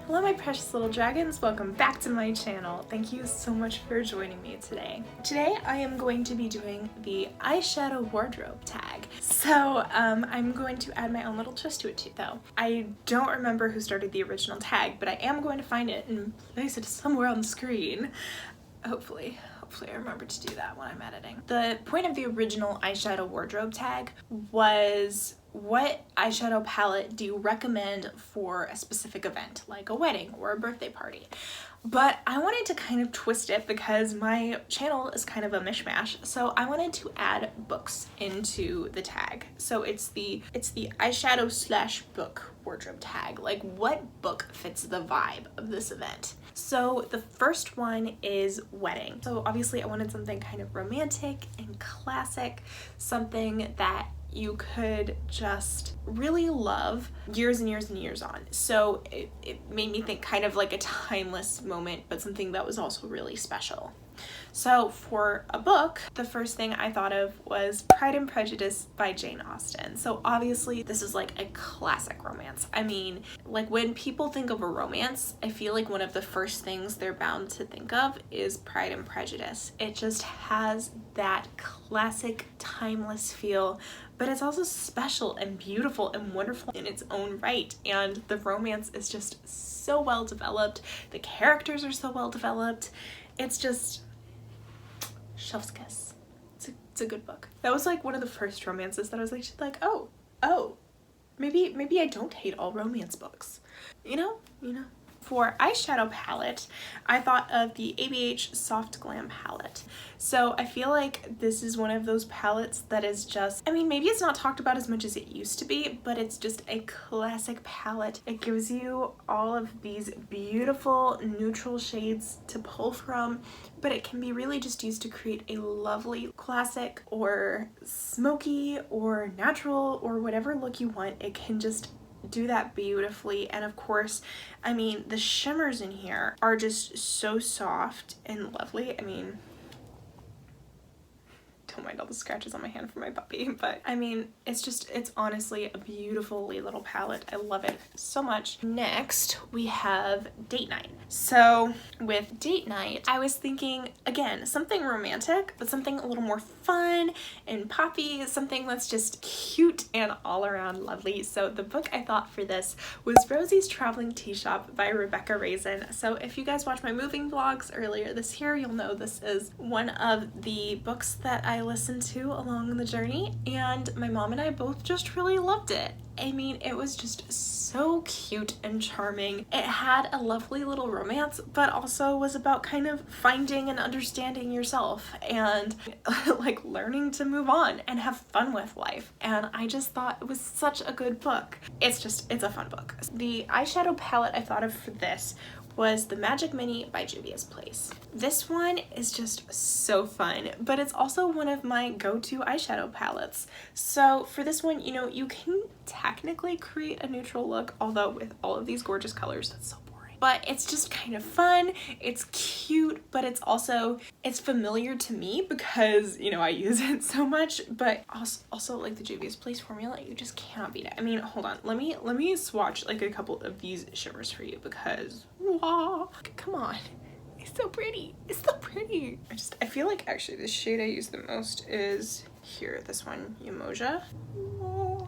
Hello my precious little dragons, welcome back to my channel. Thank you so much for joining me today. Today I am going to be doing the eyeshadow wardrobe tag. So I'm going to add my own little twist to it too though. I don't remember who started the original tag, but I am going to find it and place it somewhere on the screen. Hopefully I remember to do that when I'm editing. The point of the original eyeshadow wardrobe tag was, what eyeshadow palette do you recommend for a specific event, like a wedding or a birthday party? But I wanted to kind of twist it because my channel is kind of a mishmash, so I wanted to add books into the tag. So it's the eyeshadow slash book wardrobe tag. Like, what book fits the vibe of this event? So the first one is wedding. So obviously I wanted something kind of romantic and classic, something that you could just really love years and years and years on. So it made me think kind of like a timeless moment, but something that was also really special. So for a book, the first thing I thought of was Pride and Prejudice by Jane Austen. So obviously this is like a classic romance. I mean, like when people think of a romance, I feel like one of the first things they're bound to think of is Pride and Prejudice. It just has that classic timeless feel, but it's also special and beautiful and wonderful in its own right. And the romance is just so well developed. The characters are so well developed. It's just chef's kiss. It's a good book. That was like one of the first romances that I was like, oh, maybe I don't hate all romance books. You know? For eyeshadow palette, I thought of the ABH Soft Glam palette. So I feel like this is one of those palettes that is just, I mean, maybe it's not talked about as much as it used to be, but it's just a classic palette. It gives you all of these beautiful neutral shades to pull from, but it can be really just used to create a lovely classic or smoky or natural or whatever look you want. It can just do that beautifully. And of course, I mean, the shimmers in here are just so soft and lovely. I mean, don't mind all the scratches on my hand from my puppy, but I mean, it's honestly a beautifully little palette. I love it so much. Next, we have Date Night. So with Date Night, I was thinking, again, something romantic, but something a little more fun and poppy, something that's just cute and all around lovely. So the book I thought for this was Rosie's Traveling Tea Shop by Rebecca Raisin. So if you guys watched my moving vlogs earlier this year, you'll know this is one of the books that I listened to along the journey, and my mom and I both just really loved it. I mean, it was just so cute and charming. It had a lovely little romance, but also was about kind of finding and understanding yourself and like learning to move on and have fun with life. And I just thought it was such a good book. It's a fun book. The eyeshadow palette I thought of for this was the Magic Mini by Juvia's Place. This one is just so fun, but it's also one of my go-to eyeshadow palettes. So for this one, you know, you can technically create a neutral look, although with all of these gorgeous colors, that's so boring. But it's just kind of fun, it's cute, but it's familiar to me because, you know, I use it so much, but also like the Juvia's Place formula, you just cannot beat it. I mean, hold on, let me swatch like a couple of these shimmers for you because, wow, come on. It's so pretty. It's so pretty. I feel like actually the shade I use the most is here, this one, Yamoja. Oh,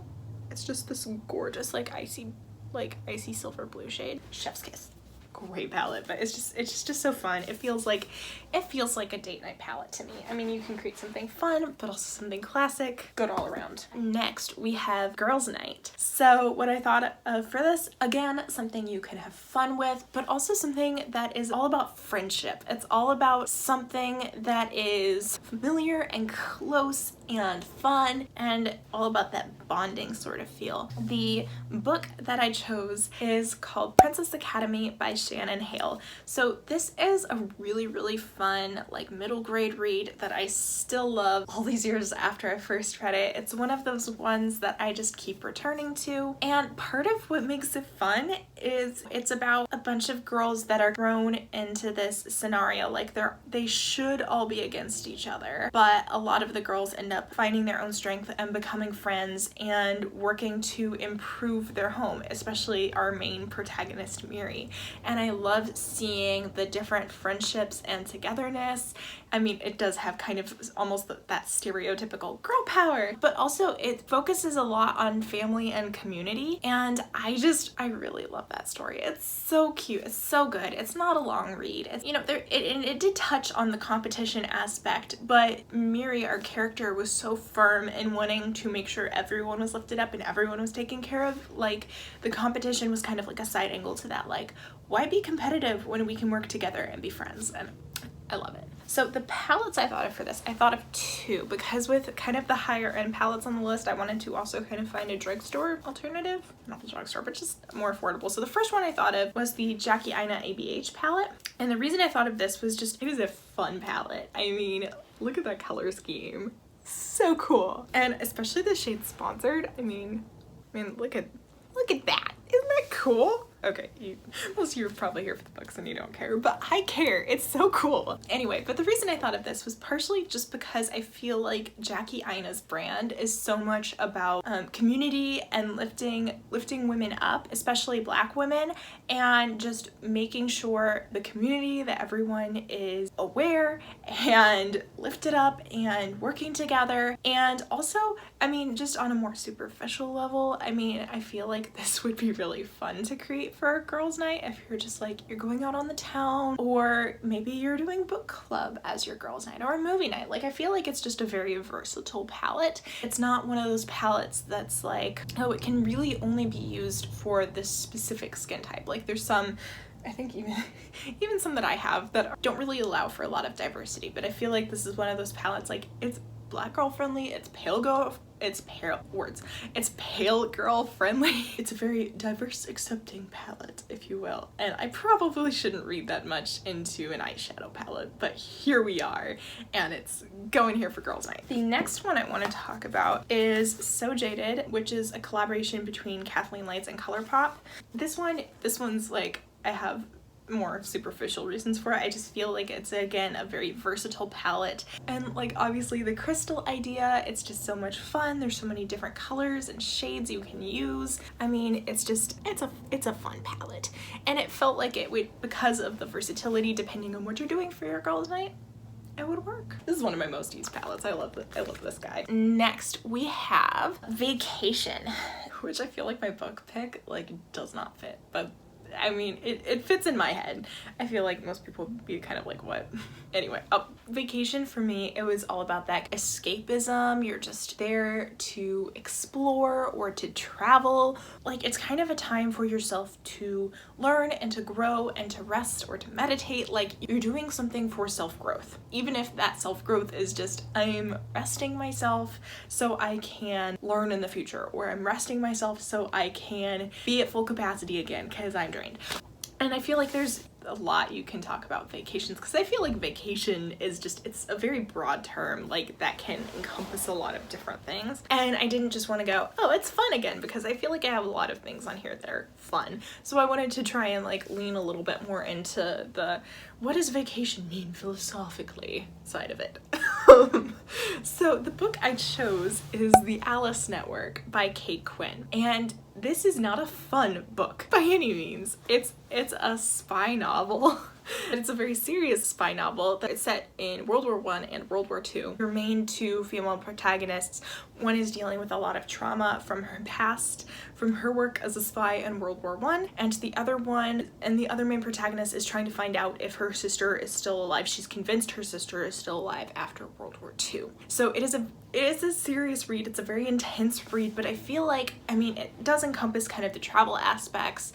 it's just this gorgeous like icy silver blue shade. Chef's kiss. Great palette, but it's just so fun. It feels like a date night palette to me. I mean, you can create something fun, but also something classic, good all around. Next, we have Girls Night. So what I thought of for this, again, something you can have fun with, but also something that is all about friendship. It's all about something that is familiar and close and fun and all about that bonding sort of feel. The book that I chose is called Princess Academy by Shannon, Hale. So this is a really, really fun like middle grade read that I still love all these years after I first read it. It's one of those ones that I just keep returning to, and part of what makes it fun is it's about a bunch of girls that are thrown into this scenario. Like they should all be against each other, but a lot of the girls end up up finding their own strength and becoming friends and working to improve their home, especially our main protagonist, Miri. And I love seeing the different friendships and togetherness. I mean, it does have kind of almost that stereotypical girl power, but also it focuses a lot on family and community. And I really love that story. It's so cute. It's so good. It's not a long read. It's, you know, it did touch on the competition aspect, but Miri, our character, was so firm in wanting to make sure everyone was lifted up and everyone was taken care of. Like, the competition was kind of like a side angle to that. Like, why be competitive when we can work together and be friends? And I love it. So the palettes I thought of for this, I thought of two, because with kind of the higher end palettes on the list, I wanted to also kind of find a drugstore alternative. Not the drugstore, but just more affordable. So the first one I thought of was the Jackie Aina ABH palette. And the reason I thought of this was just, it is a fun palette. I mean, look at that color scheme. So cool. And especially the shade Sponsored. I mean, look at that. Isn't that cool? Okay, most of you are probably here for the books and you don't care, but I care. It's so cool. Anyway, but the reason I thought of this was partially just because I feel like Jackie Aina's brand is so much about community and lifting women up, especially Black women, and just making sure the community, that everyone is aware and lifted up and working together. And also, I mean, just on a more superficial level, I mean, I feel like this would be really fun to create for a girls' night if you're just like, you're going out on the town, or maybe you're doing book club as your girls' night, or a movie night. Like, I feel like it's just a very versatile palette. It's not one of those palettes that's like, oh, it can really only be used for this specific skin type. Like, there's some, I think even some that I have that don't really allow for a lot of diversity, but I feel like this is one of those palettes, like, it's Black girl friendly, it's pale girl friendly. It's a very diverse, accepting palette, if you will. And I probably shouldn't read that much into an eyeshadow palette, but here we are, and it's going here for girls' night. The next one I want to talk about is So Jaded, which is a collaboration between Kathleen Lights and ColourPop. This one's like, I have more superficial reasons for it. I just feel like it's, again, a very versatile palette, and like, obviously the crystal idea, it's just so much fun. There's so many different colors and shades you can use. I mean, it's a fun palette, and it felt like it would, because of the versatility, depending on what you're doing for your girls' night, it would work. This is one of my most used palettes. I love this guy. Next, we have Vacation, which I feel like my book pick like does not fit, but I mean, it fits in my head. I feel like most people would be kind of like, what? Anyway, Vacation, for me, it was all about that escapism. You're just there to explore or to travel. Like, it's kind of a time for yourself to learn and to grow and to rest or to meditate. Like, you're doing something for self-growth. Even if that self-growth is just, I'm resting myself so I can learn in the future, or I'm resting myself so I can be at full capacity again because I'm drained. And I feel like there's a lot you can talk about vacations, because I feel like vacation is just, it's a very broad term, like, that can encompass a lot of different things. And I didn't just want to go, oh, it's fun again, because I feel like I have a lot of things on here that are fun. So I wanted to try and like lean a little bit more into the, what does vacation mean philosophically side of it. So the book I chose is The Alice Network by Kate Quinn, and this is not a fun book by any means. It's a spy novel. It's a very serious spy novel that's set in World War I and World War II. Your main two female protagonists, one is dealing with a lot of trauma from her past, from her work as a spy in World War I, and the other main protagonist is trying to find out if her sister is still alive. She's convinced her sister is still alive after World War II. So it is a serious read. It's a very intense read, but I feel like, I mean, it does encompass kind of the travel aspects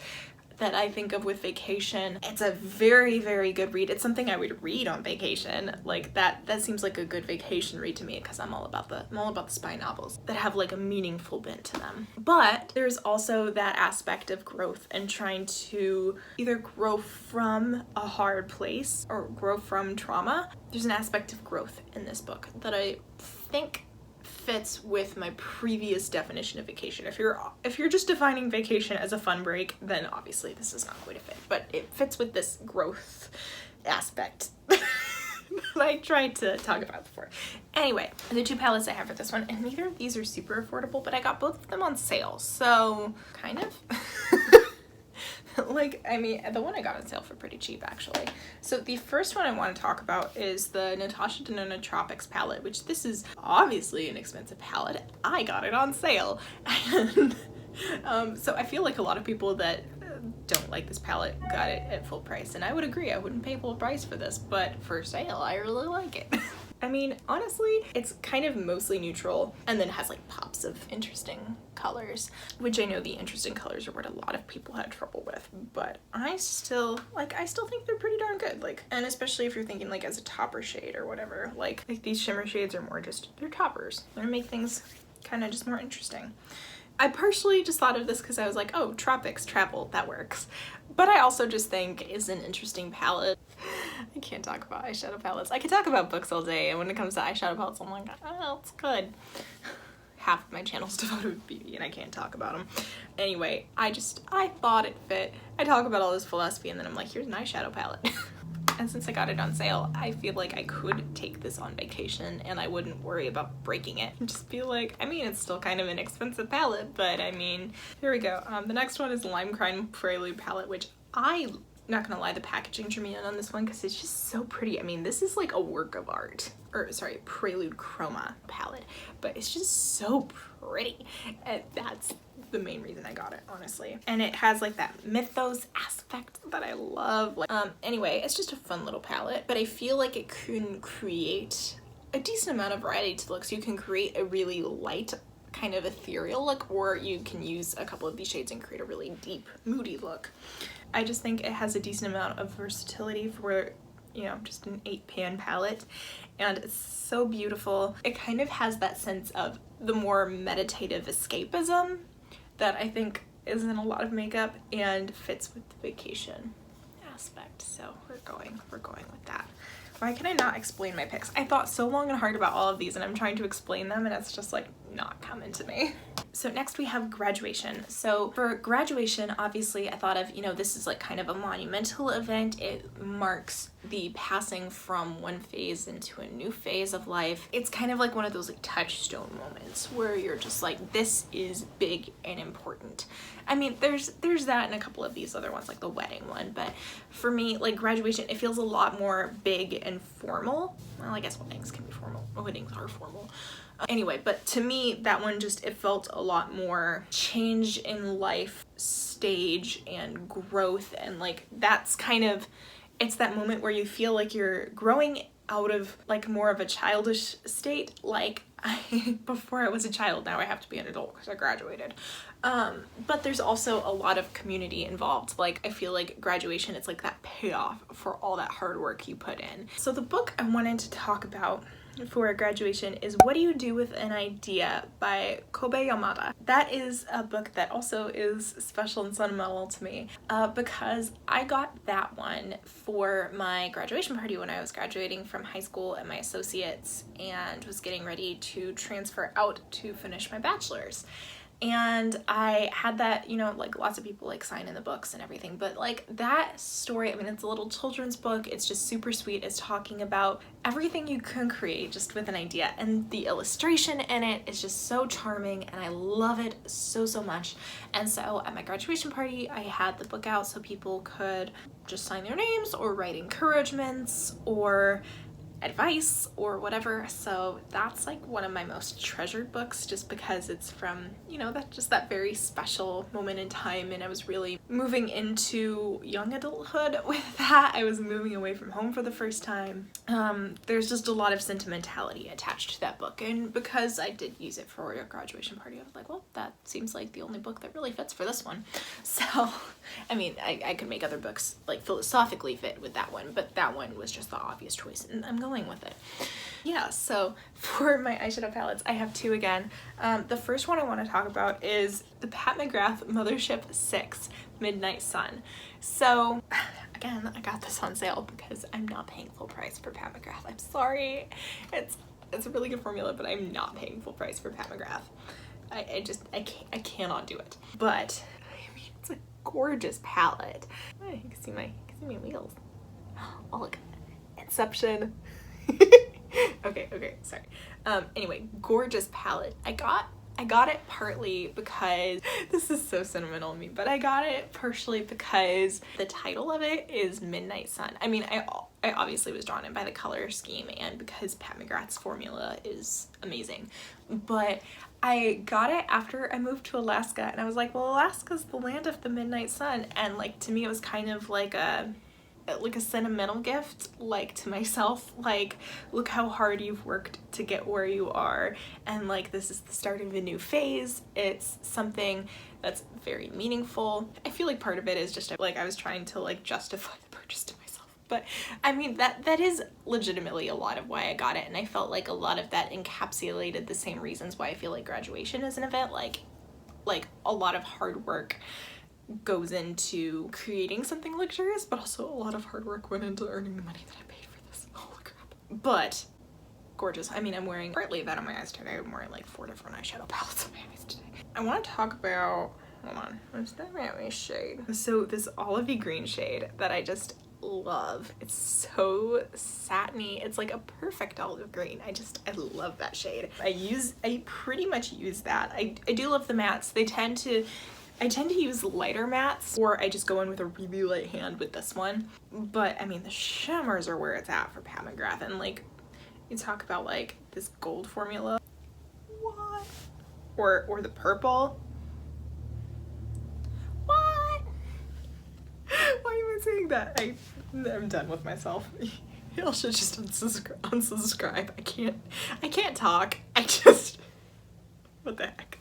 that I think of with Vacation. It's a very, very good read. It's something I would read on vacation. Like, that seems like a good vacation read to me, because I'm all about the spy novels that have like a meaningful bent to them. But there's also that aspect of growth and trying to either grow from a hard place or grow from trauma. There's an aspect of growth in this book that I think fits with my previous definition of vacation. If you're just defining vacation as a fun break, then obviously this is not going to fit, but it fits with this growth aspect. that I tried to talk about before. Anyway, the two palettes I have for this one, and neither of these are super affordable, but I got both of them on sale, so kind of. Like, I mean, the one I got on sale for pretty cheap, actually. So the first one I want to talk about is the Natasha Denona Tropics palette, which this is obviously an expensive palette. I got it on sale. And so I feel like a lot of people that don't like this palette got it at full price, and I would agree. I wouldn't pay full price for this, but for sale, I really like it. I mean, honestly, it's kind of mostly neutral and then has like pops of interesting colors, which I know the interesting colors are what a lot of people had trouble with, but I still think they're pretty darn good. Like, and especially if you're thinking like as a topper shade or whatever, like these shimmer shades are more just, they're toppers. They're gonna make things kind of just more interesting. I partially just thought of this because I was like, oh, tropics, travel, that works. But I also just think it's an interesting palette. I can't talk about eyeshadow palettes. I could talk about books all day, and when it comes to eyeshadow palettes, I'm like, oh, it's good. Half of my channel's devoted to beauty, and I can't talk about them. Anyway, I thought it fit. I talk about all this philosophy, and then I'm like, here's an eyeshadow palette. And since I got it on sale, I feel like I could take this on vacation and I wouldn't worry about breaking it. And just be like, I mean, it's still kind of an expensive palette, but I mean, here we go. The next one is Lime Crime Prelude palette, which not gonna lie, the packaging drew me in on this one because it's just so pretty. I mean, this is like a work of art, or sorry, Prelude Chroma palette, but it's just so pretty. And that's the main reason I got it, honestly. And it has like that mythos aspect that I love. Like, anyway, it's just a fun little palette, but I feel like it can create a decent amount of variety to looks. You can create a really light, kind of ethereal look, or you can use a couple of these shades and create a really deep, moody look. I just think it has a decent amount of versatility for, you know, just an 8-pan palette, and it's so beautiful. It kind of has that sense of the more meditative escapism that I think is in a lot of makeup and fits with the vacation aspect. So we're going with that. Why can I not explain my picks? I thought so long and hard about all of these, and I'm trying to explain them, and it's just like not coming to me. So next we have graduation. So for graduation, obviously I thought of, you know, this is like kind of a monumental event. It marks the passing from one phase into a new phase of life. It's kind of like one of those like touchstone moments where you're just like, this is big and important. I mean, there's that and a couple of these other ones, like the wedding one, but for me, like graduation, it feels a lot more big and formal. Well, I guess weddings can be formal. Weddings are formal. Anyway, but to me, that one just, it felt a lot more change in life stage and growth, and like that's kind of, it's that moment where you feel like you're growing out of like more of a childish state. Like before I was a child, now I have to be an adult because I graduated. But there's also a lot of community involved. Like I feel like graduation, it's like that payoff for all that hard work you put in. So the book I wanted to talk about for graduation is What Do You Do with an Idea by Kobe Yamada. That is a book that also is special and sentimental to me because I got that one for my graduation party when I was graduating from high school and my associates and was getting ready to transfer out to finish my bachelor's. And I had that, you know, like lots of people like sign in the books and everything, but like that story, I mean, it's a little children's book. It's just super sweet. It's talking about everything you can create just with an idea, and the illustration in it is just so charming, and I love it so much. And so at my graduation party, I had the book out so people could just sign their names or write encouragements or advice or whatever. So that's like one of my most treasured books, just because it's from, you know, that just that very special moment in time, and I was really moving into young adulthood with that. I was moving away from home for the first time. There's just a lot of sentimentality attached to that book, and because I did use it for a graduation party, I was like, well, that seems like the only book that really fits for this one. So I mean, I could make other books like philosophically fit with that one, but that one was just the obvious choice, and I'm going with it. Yeah, so for my eyeshadow palettes, I have two again. The first one I want to talk about is the Pat McGrath Mothership 6 Midnight Sun. So again, I got this on sale because I'm not paying full price for Pat McGrath. I'm sorry. It's a really good formula, but I'm not paying full price for Pat McGrath. I cannot do it. But I mean, it's a gorgeous palette. Oh, you can see my wheels. Oh, look. Inception. Okay, sorry. Anyway, gorgeous palette. I got it partly because, this is so sentimental of me, but I got it partially because the title of it is Midnight Sun. I mean, I obviously was drawn in by the color scheme and because Pat McGrath's formula is amazing, but I got it after I moved to Alaska and I was like, well, Alaska's the land of the midnight sun, and like to me it was kind of like a sentimental gift, like to myself, like look how hard you've worked to get where you are, and like this is the start of a new phase. It's something that's very meaningful. I feel like part of it is just like I was trying to like justify the purchase to myself, but I mean that is legitimately a lot of why I got it, and I felt like a lot of that encapsulated the same reasons why I feel like graduation is an event. Like a lot of hard work goes into creating something luxurious, but also a lot of hard work went into earning the money that I paid for this. Holy crap. But gorgeous. I mean, I'm wearing partly that on my eyes today. I'm wearing like 4 different eyeshadow palettes on my eyes today. I want to talk about, hold on, I'm staring at my shade. So this olivey green shade that I just love. It's so satiny. It's like a perfect olive green. I love that shade. I pretty much use that. I do love the mattes. I tend to use lighter mattes, or I just go in with a really light hand with this one. But I mean, the shimmers are where it's at for Pat McGrath, and like, you talk about like this gold formula. What? Or the purple. What? Why am I saying that? I'm done with myself. Y'all should just unsubscribe. I can't talk. What the heck?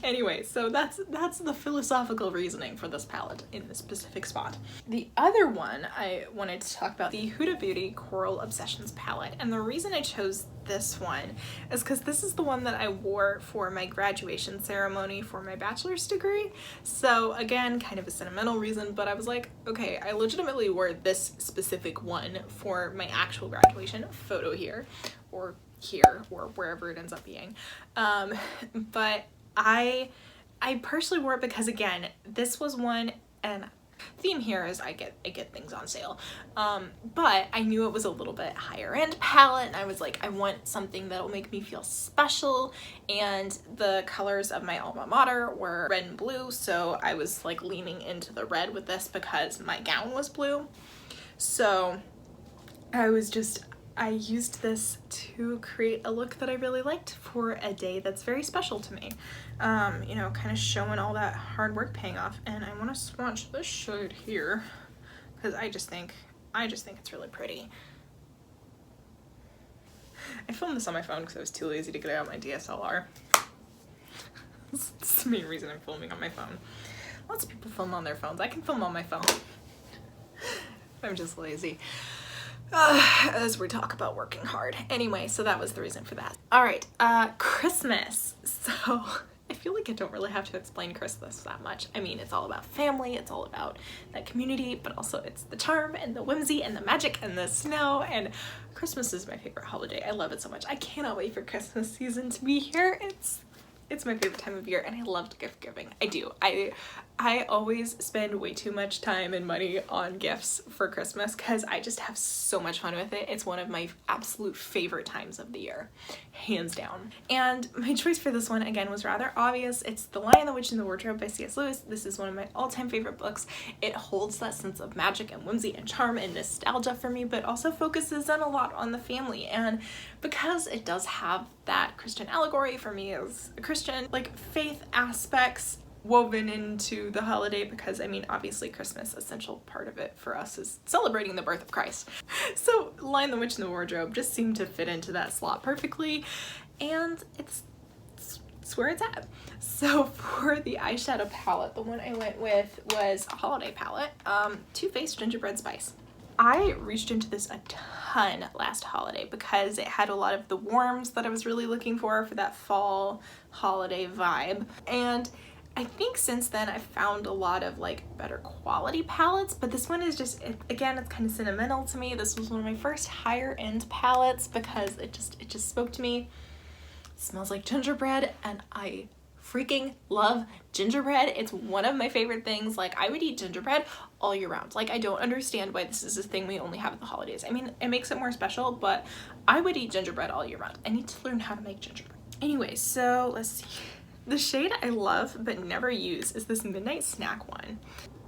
Anyway, so that's the philosophical reasoning for this palette in this specific spot. The other one I wanted to talk about, the Huda Beauty Coral Obsessions palette, and the reason I chose this one is because this is the one that I wore for my graduation ceremony for my bachelor's degree. So again, kind of a sentimental reason, but I was like, okay, I legitimately wore this specific one for my actual graduation photo here, or wherever it ends up being. But I personally wore it because, again, this was one, and theme here is I get things on sale, but I knew it was a little bit higher end palette, and I was like, I want something that'll make me feel special, and the colors of my alma mater were red and blue, so I was like leaning into the red with this because my gown was blue. So I used this to create a look that I really liked for a day that's very special to me. You know, kind of showing all that hard work paying off. And I want to swatch this shade here because I just think it's really pretty. I filmed this on my phone because I was too lazy to get out my DSLR. That's the main reason I'm filming on my phone. Lots of people film on their phones. I can film on my phone. I'm just lazy. As we talk about working hard. Anyway, so that was the reason for that. Alright, Christmas. So I feel like I don't really have to explain Christmas that much. I mean, it's all about family, it's all about that community, but also it's the charm and the whimsy and the magic and the snow, and Christmas is my favorite holiday. I love it so much. I cannot wait for Christmas season to be here. It's my favorite time of year, and I love gift giving. I do. I always spend way too much time and money on gifts for Christmas because I just have so much fun with it. It's one of my absolute favorite times of the year, hands down. And my choice for this one, again, was rather obvious. It's The Lion, the Witch, and the Wardrobe by C.S. Lewis. This is one of my all-time favorite books. It holds that sense of magic and whimsy and charm and nostalgia for me, but also focuses on a lot on the family. And because it does have that Christian allegory for me as a Christian, like faith aspects woven into the holiday, because I mean, obviously Christmas, essential part of it for us is celebrating the birth of Christ. So Lion, the Witch, and the Wardrobe just seemed to fit into that slot perfectly, and it's where it's at. So for the eyeshadow palette, the one I went with was a holiday palette, Too Faced Gingerbread Spice. I reached into this a ton last holiday because it had a lot of the warms that I was really looking for that fall holiday vibe, and I think since then I've found a lot of like better quality palettes, but this one is just, again, it's kind of sentimental to me. This was one of my first higher end palettes because it just spoke to me. It smells like gingerbread, and I freaking love gingerbread. It's one of my favorite things. Like, I would eat gingerbread all year round. Like, I don't understand why this is a thing we only have at the holidays. I mean, it makes it more special, but I would eat gingerbread all year round. I need to learn how to make gingerbread. Anyway, so let's see. The shade I love but never use is this Midnight Snack one,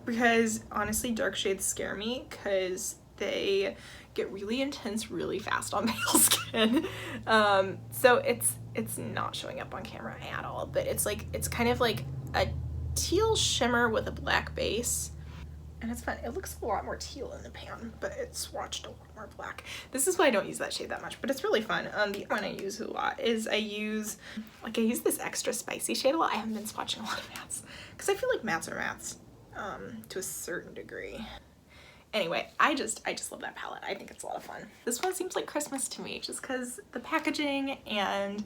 because honestly dark shades scare me because they get really intense really fast on pale skin. So it's not showing up on camera at all, but it's kind of like a teal shimmer with a black base. And it's fun. It looks a lot more teal in the pan, but it's swatched a lot more black. This is why I don't use that shade that much, but it's really fun. The one I use a lot is I use this extra spicy shade a lot. I haven't been swatching a lot of mattes because I feel like mattes are mattes to a certain degree. Anyway, I just love that palette. I think it's a lot of fun. This one seems like Christmas to me just because the packaging, and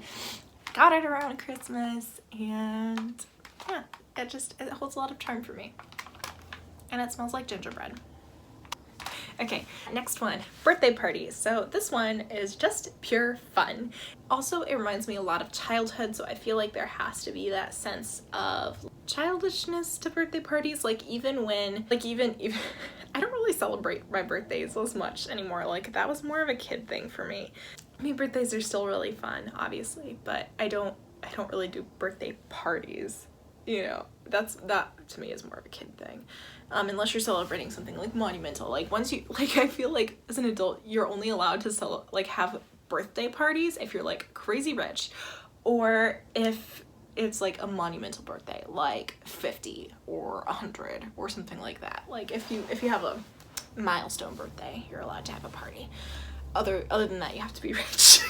got it around Christmas, and yeah, it holds a lot of charm for me. And it smells like gingerbread. Okay, next one, birthday parties. So this one is just pure fun. Also, it reminds me a lot of childhood, so I feel like there has to be that sense of childishness to birthday parties. Like even I don't really celebrate my birthdays as much anymore. Like that was more of a kid thing for me. I mean, birthdays are still really fun, obviously, but I don't really do birthday parties. You know, that to me is more of a kid thing. Unless you're celebrating something like monumental. Like once you, like I feel like as an adult, you're only allowed to have birthday parties if you're like crazy rich, or if it's like a monumental birthday, like 50 or 100 or something like that. Like if you have a milestone birthday, you're allowed to have a party. Other than that, you have to be rich.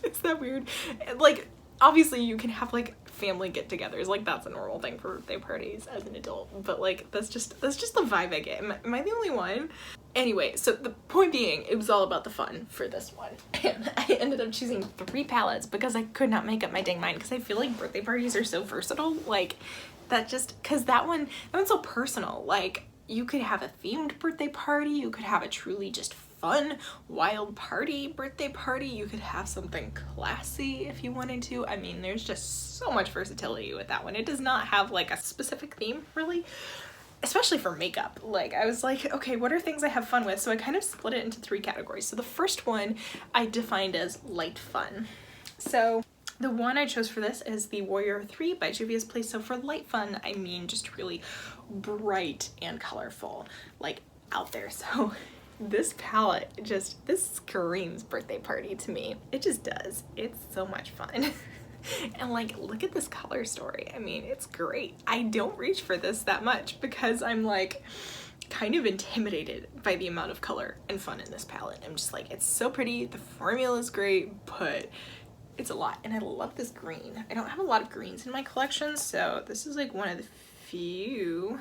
Is that weird? Like obviously you can have like family get-togethers, like that's a normal thing for birthday parties as an adult, but like that's just the vibe I get. Am I the only one? Anyway, so the point being, it was all about the fun for this one. And I ended up choosing 3 palettes because I could not make up my dang mind, because I feel like birthday parties are so versatile. Like that just, because that one's so personal. Like you could have a themed birthday party, you could have a truly just fun, wild birthday party, you could have something classy if you wanted to. I mean, there's just so much versatility with that one. It does not have like a specific theme really, especially for makeup. Like I was like, okay, what are things I have fun with? So I kind of split it into 3 categories. So the first one I defined as light fun. So the one I chose for this is the Warrior 3 by Juvia's Place. So for light fun, I mean just really bright and colorful, like out there. So this palette this screams birthday party to me. It just does. It's so much fun. And like, look at this color story. I mean, it's great. I don't reach for this that much because I'm like kind of intimidated by the amount of color and fun in this palette. I'm just like, it's so pretty. The formula is great, but it's a lot. And I love this green. I don't have a lot of greens in my collection, so this is like one of the few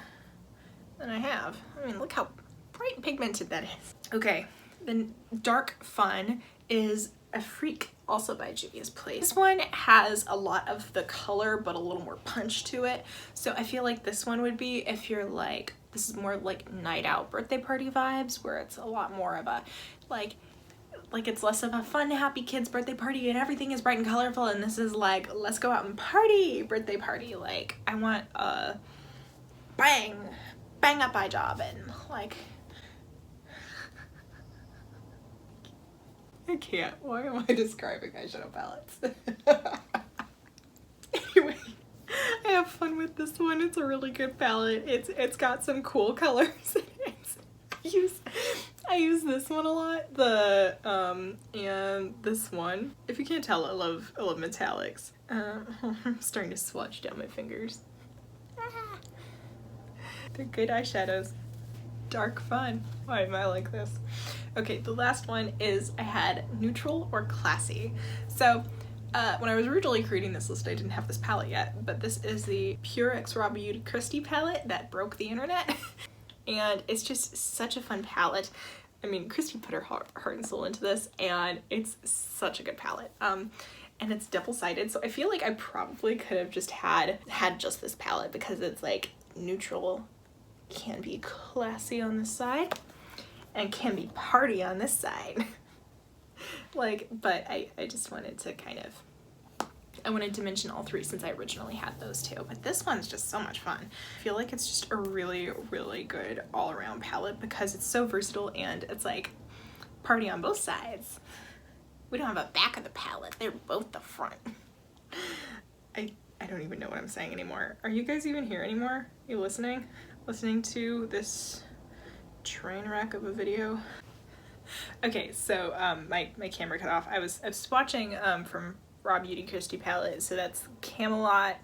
that I have. I mean, look how bright and pigmented that is. Okay, then Dark Fun is a Freak, also by Juvia's Place. This one has a lot of the color but a little more punch to it, so I feel like this one would be if you're like, this is more like night out birthday party vibes, where it's a lot more of a like it's less of a fun happy kids birthday party and everything is bright and colorful, and this is like, let's go out and party birthday party. Like I want a bang up eye job and like, I can't. Why am I describing eyeshadow palettes? Anyway, I have fun with this one. It's a really good palette. It's got some cool colors. I use this one a lot. And this one. If you can't tell, I love metallics. I'm starting to swatch down my fingers. They're good eyeshadows. Dark Fun. Why am I like this? Okay, the last one is I had neutral or classy. So when I was originally creating this list, I didn't have this palette yet, but this is the Pure X Raw Beauty Christie palette that broke the internet. And it's just such a fun palette. I mean, Christie put her heart and soul into this, and it's such a good palette. And it's double-sided, so I feel like I probably could have just had just this palette, because it's like neutral, can be classy on this side, and can be party on this side. Like, but I just wanted to kind of I wanted to mention all three since I originally had those two, but this one's just so much fun. I feel like it's just a really, really good all-around palette because it's so versatile and it's like party on both sides. We don't have a back of the palette, they're both the front. I don't even know what I'm saying anymore. Are you guys even here anymore? Are you listening? Listening to this train wreck of a video? Okay, so my camera cut off. I was watching from Raw Beauty Christie palette, so that's Camelot,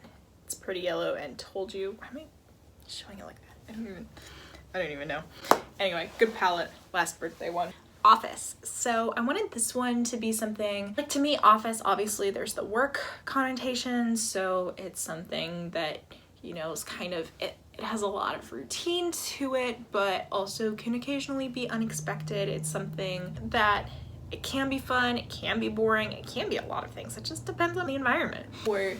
It's Pretty Yellow, and Told You. Why am I showing it like that? I don't even know. Anyway, good palette, last birthday one. Office. So I wanted this one to be something, like, to me, Office, obviously there's the work connotation, so it's something that, you know, is kind of, it has a lot of routine to it, but also can occasionally be unexpected. It's something that it can be fun, it can be boring, it can be a lot of things. It just depends on the environment. For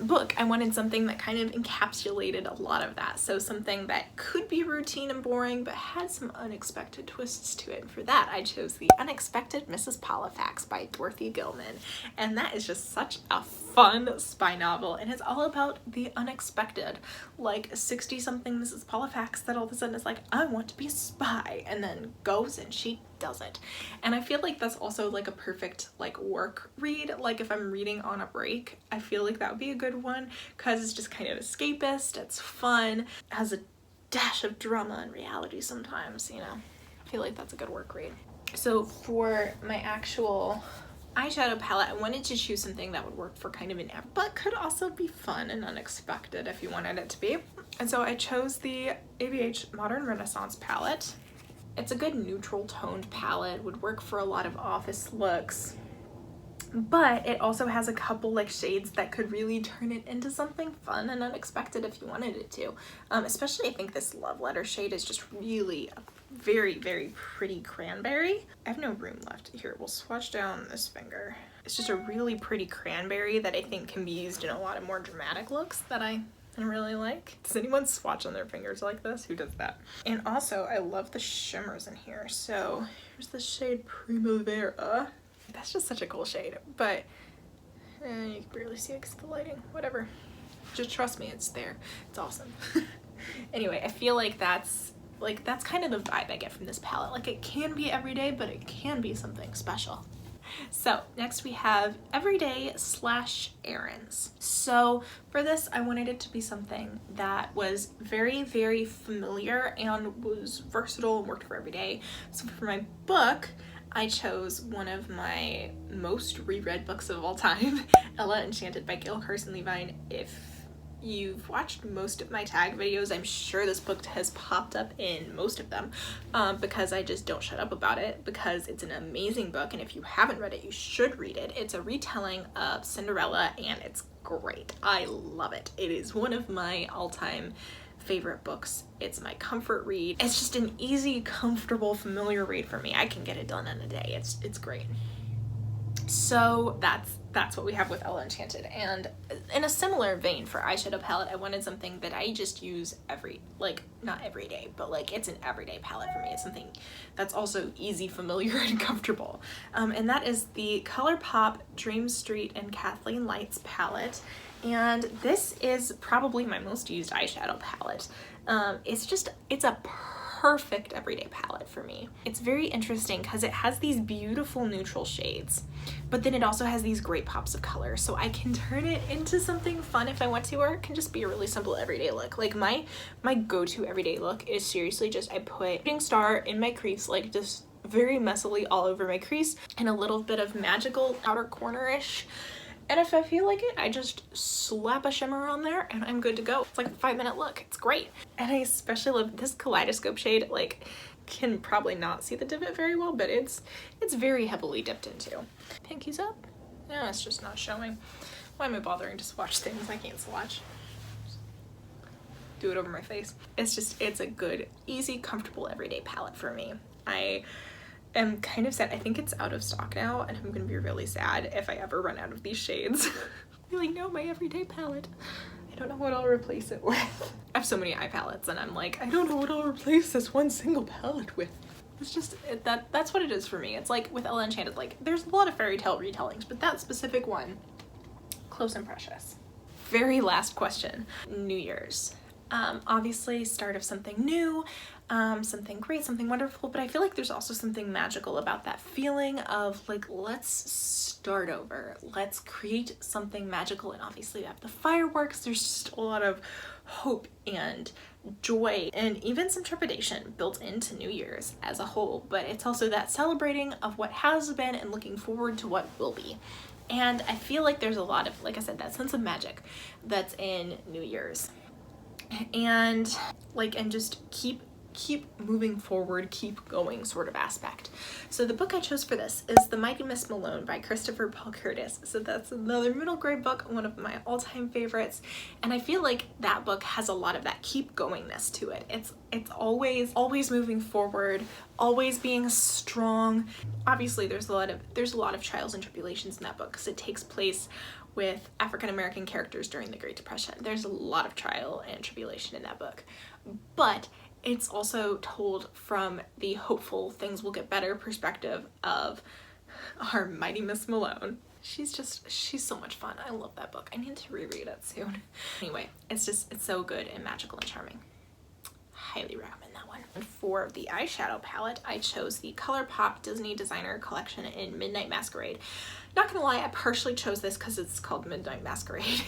book, I wanted something that kind of encapsulated a lot of that. So something that could be routine and boring, but had some unexpected twists to it. And for that, I chose The Unexpected Mrs. Pollifax by Dorothy Gilman. And that is just such a fun spy novel. And it's all about the unexpected. Like a 60-something Mrs. Pollifax that all of a sudden is like, I want to be a spy. And then goes and she does it. And I feel like that's also like a perfect like work read. Like if I'm reading on a break, I feel like that would be a good one because it's just kind of escapist, it's fun, has a dash of drama and reality sometimes, you know. I feel like that's a good work read. So for my actual eyeshadow palette, I wanted to choose something that would work for kind of an average, but could also be fun and unexpected if you wanted it to be. And so I chose the ABH Modern Renaissance palette. It's a good neutral toned palette, would work for a lot of office looks, but it also has a couple like shades that could really turn it into something fun and unexpected if you wanted it to. Especially I think this Love Letter shade is just really a very, very pretty cranberry. I have no room left. Here, we'll swatch down this finger. It's just a really pretty cranberry that I think can be used in a lot of more dramatic looks that I really like. Does anyone swatch on their fingers like this? Who does that? And also, I love the shimmers in here. So here's the shade Primavera. That's just such a cool shade, but you can barely see it because of the lighting. Whatever. Just trust me, it's there. It's awesome. Anyway, I feel like that's kind of the vibe I get from this palette. Like it can be everyday, but it can be something special. So next we have Everyday / Errands. So for this, I wanted it to be something that was very, very familiar and was versatile and worked for every day. So for my book, I chose one of my most reread books of all time, Ella Enchanted by Gail, Carson, Levine. If you've watched most of my tag videos, I'm sure this book has popped up in most of them because I just don't shut up about it because it's an amazing book, and if you haven't read it, you should read it. It's a retelling of Cinderella and it's great. I love it. It is one of my all-time favorite books. It's my comfort read. It's just an easy, comfortable, familiar read for me. I can get it done in a day. It's great. So that's what we have with Ella Enchanted. And in a similar vein for eyeshadow palette, I wanted something that I just use not every day, but like it's an everyday palette for me. It's something that's also easy, familiar, and comfortable. And that is the ColourPop Dream Street and Kathleen Lights palette. And this is probably my most used eyeshadow palette. It's a perfect everyday palette for me. It's very interesting because it has these beautiful neutral shades, but then it also has these great pops of color. So I can turn it into something fun if I want to, or it can just be a really simple everyday look. Like my go-to everyday look is seriously just I put shooting star in my crease, like just very messily all over my crease, and a little bit of magical outer corner-ish. And if I feel like it, I just slap a shimmer on there and I'm good to go. It's like a 5-minute look. It's great. And I especially love this kaleidoscope shade. Like, can probably not see the divot very well, but it's very heavily dipped into. Pinkies up? No, it's just not showing. Why am I bothering to swatch things I can't swatch? Do it over my face. It's a good, easy, comfortable, everyday palette for me. I'm kind of sad. I think it's out of stock now, and I'm gonna be really sad if I ever run out of these shades. I'm like, no, my everyday palette. I don't know what I'll replace it with. I have so many eye palettes, and I'm like, I don't know what I'll replace this one single palette with. It's just, that's what it is for me. It's like with Ella Enchanted, like, there's a lot of fairy tale retellings, but that specific one, Close and Precious. Very last question, New Year's. Obviously start of something new, something great, something wonderful, but I feel like there's also something magical about that feeling of like, let's start over, let's create something magical. And obviously we have the fireworks, there's just a lot of hope and joy and even some trepidation built into New Year's as a whole, but it's also that celebrating of what has been and looking forward to what will be. And I feel like there's a lot of, like I said, that sense of magic that's in New Year's. And like, and just keep moving forward, keep going sort of aspect. So the book I chose for this is The Mighty Miss Malone by Christoper Paul Curtis. So that's another middle grade book, one of my all-time favorites. And I feel like that book has a lot of that keep goingness to it. It's always moving forward, always being strong. Obviously there's a lot of trials and tribulations in that book because it takes place with African-American characters during the Great Depression. There's a lot of trial and tribulation in that book, but it's also told from the hopeful things will get better perspective of our Mighty Miss Malone. She's so much fun. I love that book. I need to reread it soon. Anyway, it's so good and magical and charming. Highly recommend that one. And for the eyeshadow palette, I chose the ColourPop Disney Designer Collection in Midnight Masquerade. Not gonna lie, I partially chose this because it's called Midnight Masquerade.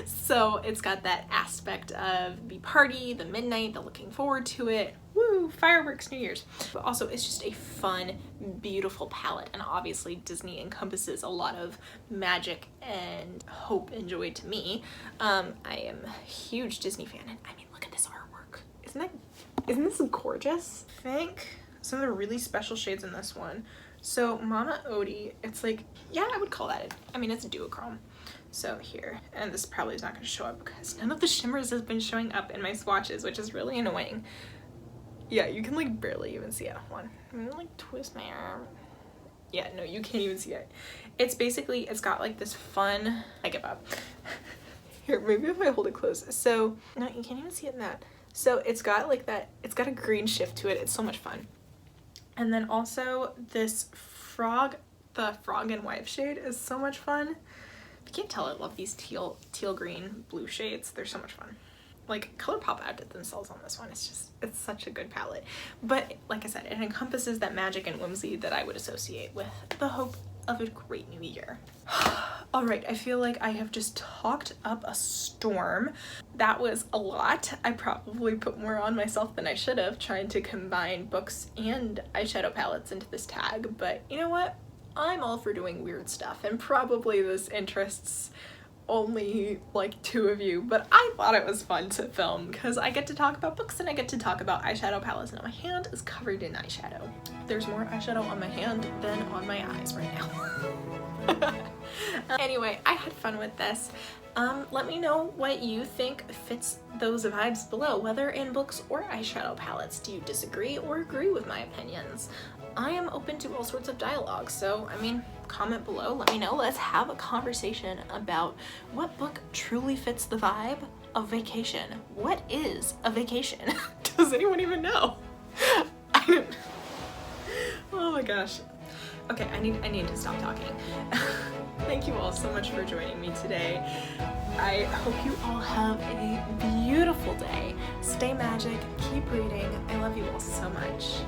So it's got that aspect of the party, the midnight, the looking forward to it. Woo, fireworks, New Year's. But also it's just a fun, beautiful palette. And obviously Disney encompasses a lot of magic and hope and joy to me. I am a huge Disney fan. And I mean, look at this artwork. Isn't this gorgeous? I think some of the really special shades in this one. So Mama Odie, it's like, yeah, I would call that it's a duochrome. So here, and this probably is not going to show up because none of the shimmers has been showing up in my swatches, which is really annoying. Yeah, you can like barely even see it. One, I'm gonna like twist my arm. Yeah, no, you can't even see it. It's basically, it's got like this fun, I give up. Here, maybe if I hold it close. So, no, you can't even see it in that. So it's got like that, it's got a green shift to it. It's so much fun. And then also this the frog and wife shade is so much fun. You can't tell I love these teal green blue shades. They're so much fun. Like ColourPop outdid themselves on this one. It's such a good palette. But like I said, it encompasses that magic and whimsy that I would associate with the hope of a great new year. All right, I feel like I have just talked up a storm. That was a lot. I probably put more on myself than I should have, trying to combine books and eyeshadow palettes into this tag, but you know what? I'm all for doing weird stuff, and probably this interests only like 2 of you, but I thought it was fun to film because I get to talk about books and I get to talk about eyeshadow palettes, and my hand is covered in eyeshadow. There's more eyeshadow on my hand than on my eyes right now. Anyway, I had fun with this. Let me know what you think fits those vibes below, whether in books or eyeshadow palettes. Do you disagree or agree with my opinions? I am open to all sorts of dialogue, so I mean, comment below, let me know. Let's have a conversation about what book truly fits the vibe of vacation. What is a vacation? Does anyone even know? Oh my gosh. Okay, I need to stop talking. Thank you all so much for joining me today. I hope you all have a beautiful day. Stay magic, keep reading. I love you all so much.